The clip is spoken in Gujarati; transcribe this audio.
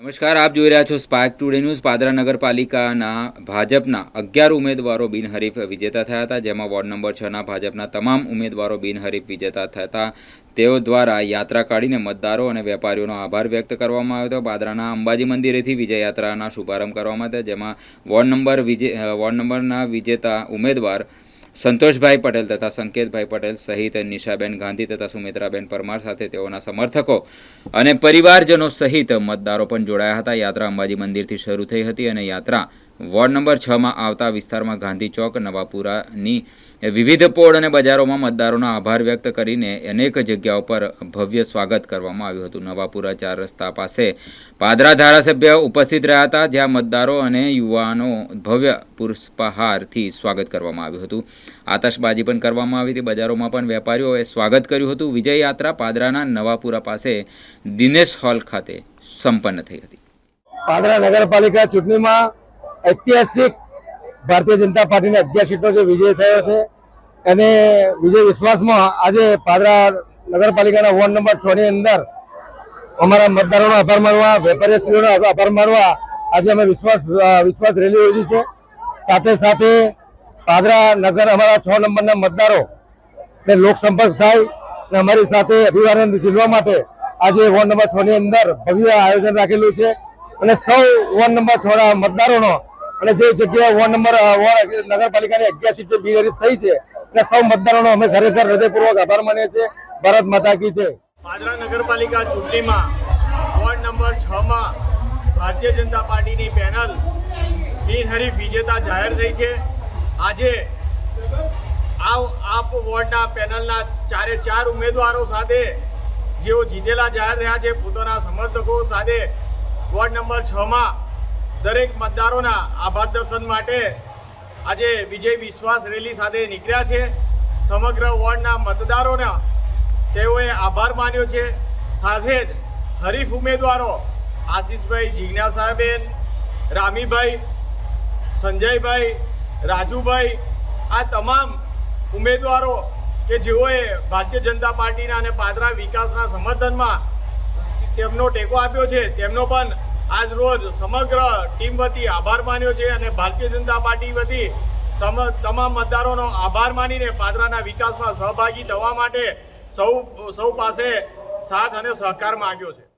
નમસ્કાર, આપ જોઈ રહ્યા છો સ્પાર્ક ટુડે ન્યૂઝ। પાદરા નગરપાલિકાના ભાજપના 11 ઉમેદવારો બિનહરીફ વિજેતા થયા હતા, જેમાં વોર્ડ નંબર 6ના ભાજપના તમામ ઉમેદવારો બિનહરીફ વિજેતા થતા તેઓ દ્વારા યાત્રા કાઢીને મતદારો અને વેપારીઓનો આભાર વ્યક્ત કરવામાં આવ્યો હતો। પાદરાના અંબાજી મંદિરેથી વિજય યાત્રાના શુભારંભ કરવામાં આવ્યો, જેમાં વોર્ડ નંબરના વિજેતા ઉમેદવાર સંતોષભાઈ પટેલ તથા સંકેતભાઈ પટેલ સહિત નિશાબેન ગાંધી તથા સુમિત્રાબેન પરમાર સાથે તેઓના સમર્થકો અને પરિવારજનો સહિત મતદારો પણ જોડાયા હતા। યાત્રા અંબાજી મંદિરથી શરૂ થઈ હતી અને યાત્રા વોર્ડ નંબર 6માં આવતા વિસ્તારમાં ગાંધી ચોક, નવાપુરાની વિવિધ પોળ અને બજારોમાં મતદારોનો આભાર વ્યક્ત કરીને અનેક જગ્યાઓ પર ભવ્ય સ્વાગત કરવામાં આવ્યું હતું। નવાપુરા 4 રસ્તા પાસે પાદરા ધારાસભ્ય ઉપસ્થિત રહ્યા હતા, જ્યાં મતદારો અને યુવાનો ભવ્ય પુષ્પહારથી સ્વાગત કરવામાં આવ્યું હતું। આતશબાજી પણ કરવામાં આવી હતી। બજારોમાં પણ વેપારીઓએ સ્વાગત કર્યું હતું। વિજય યાત્રા પાદરાના નવાપુરા પાસે દિનેશ હોલ ખાતે સંપન્ન થઈ હતી। પાદરા નગરપાલિકા ચૂંટણીમાં ઐતિહાસિક ભારતીય જનતા પાર્ટીના 11 સીટનો જે વિજય થયો છે અને વિજય વિશ્વાસમાં આજે પાદરા નગરપાલિકાના વોર્ડ નંબર 6ની અંદર અમારા મતદારોનો આભાર માનવા, વેપારીશ્રીઓનો આભાર માનવા આજે અમે વિશ્વાસ રેલી યોજી છે। સાથે સાથે પાદરા નગર અમારા 6 નંબરના મતદારો ને લોકસંપર્ક થાય અને અમારી સાથે અભિવાદન ઝીલવા માટે આજે વોર્ડ નંબર 6ની અંદર ભવ્ય આયોજન રાખેલું છે અને સૌ વોર્ડ નંબર 6ના મતદારોનો અને જે જગ્યાએ વોર્ડ નગરપાલિકાની 11 સીટ બિનહરીફ થઈ છે અને સૌ મતદારોનો અમે ખરેખર હૃદયપૂર્વક આભાર માનીએ છીએ। ભારત માતા કી જય। પાદરા નગરપાલિકા ચૂંટણીમાં વોર્ડ નંબર 6માં ભારતીય જનતા પાર્ટીની પેનલ બિનહરીફ વિજેતા જાહેર થઈ છે। આજે આ વોર્ડના પેનલના 4 ઉમેદવારો સાથે જેઓ જીતેલા જાહેર થયા છે, પોતાના સમર્થકો સાથે વોર્ડ નંબર 6માં દરેક મતદારોના આભાર દર્શન માટે આજે વિજય વિશ્વાસ રેલી સાથે નીકળ્યા છે। સમગ્ર વોર્ડના મતદારોના તેઓએ આભાર માન્યો છે। સાથે જ હરીફ ઉમેદવારો આશીષભાઈ, જિજ્ઞાસાબેન, રામીભાઈ, સંજયભાઈ, રાજુભાઈ, આ તમામ ઉમેદવારો કે જેઓએ ભારતીય જનતા પાર્ટીના અને પાદરા વિકાસના સમર્થનમાં તેમનો ટેકો આપ્યો છે, તેમનો પણ આજ રોજ સમગ્ર ટીમ વતી આભાર માન્યો છે અને ભારતીય જનતા પાર્ટી વતી તમામ મતદારોનો આભાર માનીને પાદરાના વિકાસમાં સહભાગી થવા માટે સૌ પાસે સાથ અને સહકાર માંગ્યો છે।